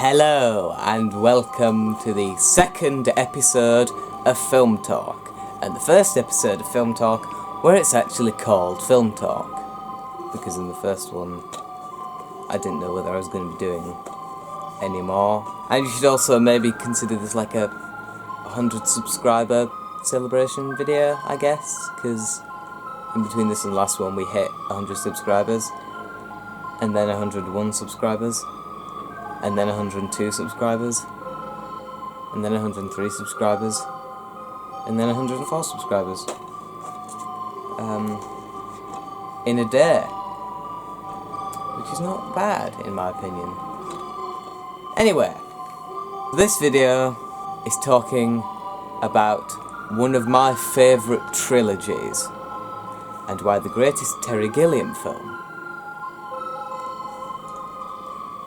Hello and welcome to the second episode of Film Talk, and the first episode of Film Talk where it's actually called Film Talk, because in the first one I didn't know whether I was going to be doing any more. And you should also maybe consider this like a 100 subscriber celebration video, I guess, because in between this and the last one we hit 100 subscribers, and then 101 subscribers, and then 102 subscribers, and then 103 subscribers, and then 104 subscribers. In a day. Which is not bad, in my opinion. Anyway, this video is talking about one of my favourite trilogies, and why the greatest Terry Gilliam film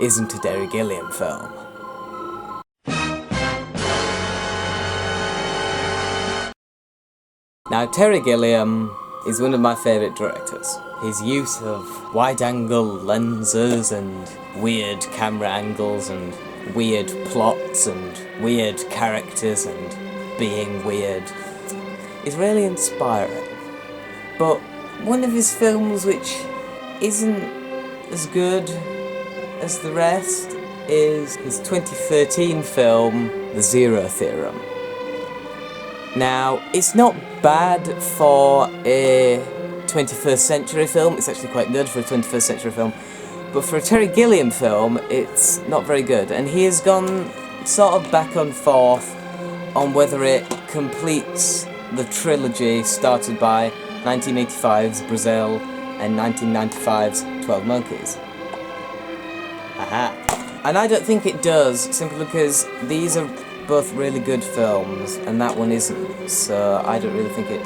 isn't a Terry Gilliam film. Now, Terry Gilliam is one of my favourite directors. His use of wide-angle lenses and weird camera angles and weird plots and weird characters and being weird is really inspiring. But one of his films which isn't as good as the rest is his 2013 film, The Zero Theorem. Now, it's not bad for a 21st century film, it's actually quite good for a 21st century film, but for a Terry Gilliam film, it's not very good, and he has gone sort of back and forth on whether it completes the trilogy started by 1985's Brazil and 1995's 12 Monkeys. Aha. And I don't think it does, simply because these are both really good films, and that one isn't, so I don't really think it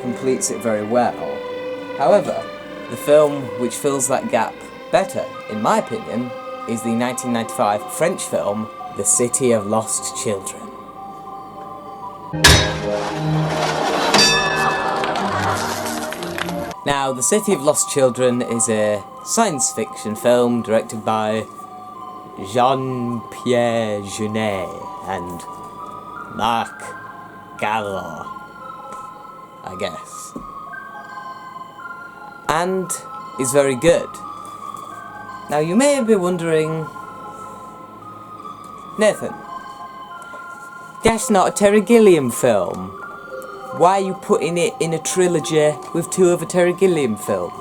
completes it very well. However, the film which fills that gap better, in my opinion, is the 1995 French film, The City of Lost Children. Now, The City of Lost Children is a science fiction film directed by Jean-Pierre Jeunet and Marc Gallo, I guess. And is very good. Now, you may be wondering, Nathan, that's not a Terry Gilliam film. Why are you putting it in a trilogy with two other Terry Gilliam films?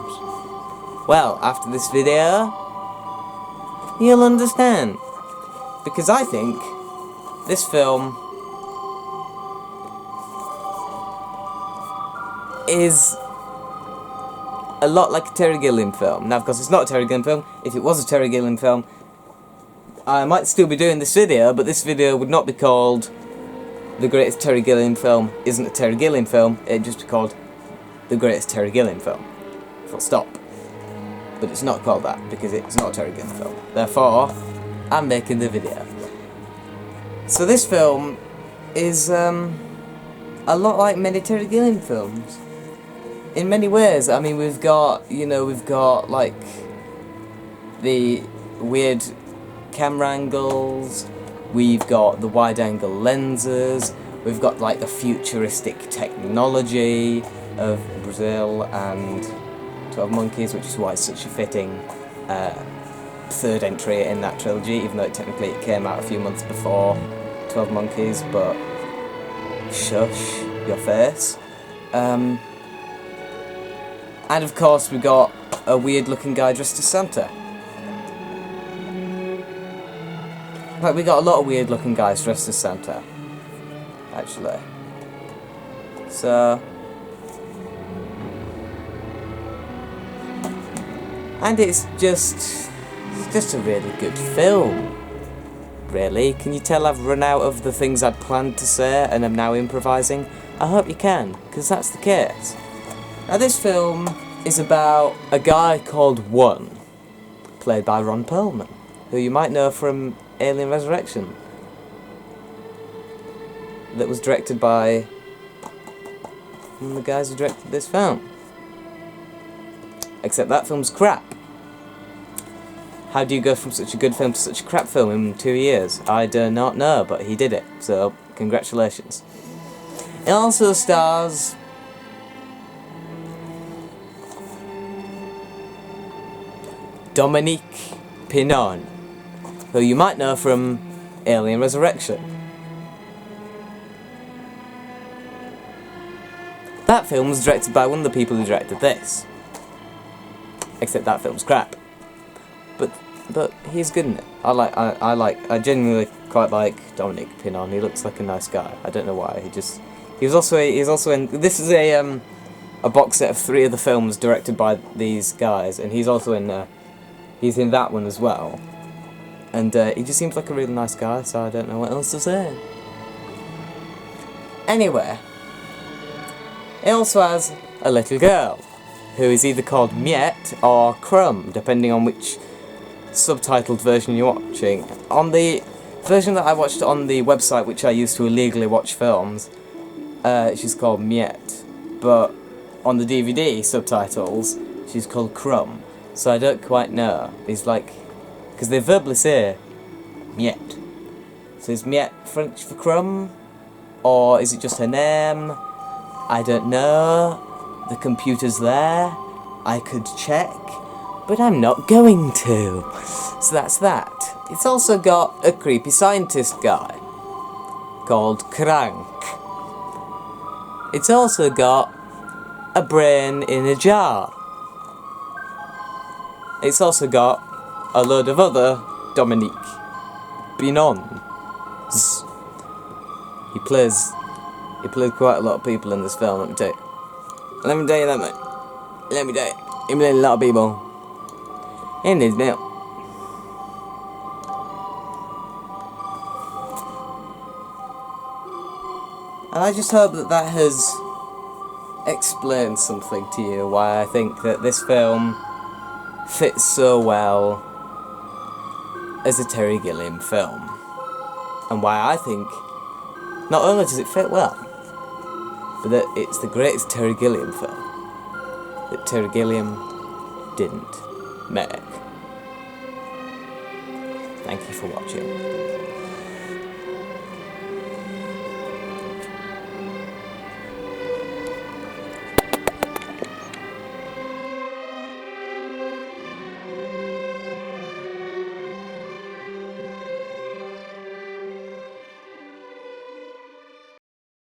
Well, after this video, you'll understand. Because I think this film is a lot like a Terry Gilliam film. Now, of course, it's not a Terry Gilliam film. If it was a Terry Gilliam film, I might still be doing this video, but this video would not be called The Greatest Terry Gilliam Film Isn't a Terry Gilliam Film. It'd just be called The Greatest Terry Gilliam Film. Full stop. But it's not called that, because it's not a Terry Gilliam film. Therefore, I'm making the video. So this film is a lot like many Terry Gilliam films. In many ways. I mean, we've got like the weird camera angles, we've got the wide-angle lenses, we've got like the futuristic technology of Brazil and 12 Monkeys, which is why it's such a fitting third entry in that trilogy, even though technically it came out a few months before 12 Monkeys, but shush your face. And of course we got a weird looking guy dressed as Santa. Like, we got a lot of weird looking guys dressed as Santa, actually. So, and it's just a really good film. Really, can you tell I've run out of the things I'd planned to say and I'm now improvising? I hope you can, because that's the case. Now, this film is about a guy called One, played by Ron Perlman, who you might know from Alien Resurrection, that was directed by one of the guys who directed this film. Except that film's crap. How do you go from such a good film to such a crap film in 2 years? I do not know, but he did it, so congratulations. It also stars Dominique Pinon, who you might know from Alien Resurrection. That film was directed by one of the people who directed this. Except that film's crap. But he's good in it. I genuinely quite like Dominique Pinon. He looks like a nice guy. I don't know why. He's also in. This is a box set of 3 of the films directed by these guys, and he's also in. He's in that one as well. And he just seems like a really nice guy. So I don't know what else to say. Anyway, it also has a little girl who is either called Miette or Crumb, depending on which subtitled version you're watching. On the version that I watched on the website, which I use to illegally watch films, she's called Miette, but on the DVD subtitles, she's called Crumb. So I don't quite know. It's like, because they verbally say Miette. So is Miette French for crumb, or is it just her name? I don't know. The computer's there. I could check, but I'm not going to. So that's that. It's also got a creepy scientist guy called Crank. It's also got a brain in a jar. It's also got a load of other Dominique Binons. He plays quite a lot of people in this film, let me tell you. Let me tell you that, mate. Let me tell you. He plays a lot of people in this film. And I just hope that that has explained something to you, why I think that this film fits so well as a Terry Gilliam film. And why I think not only does it fit well, but that it's the greatest Terry Gilliam film that Terry Gilliam didn't make. Thank you for watching.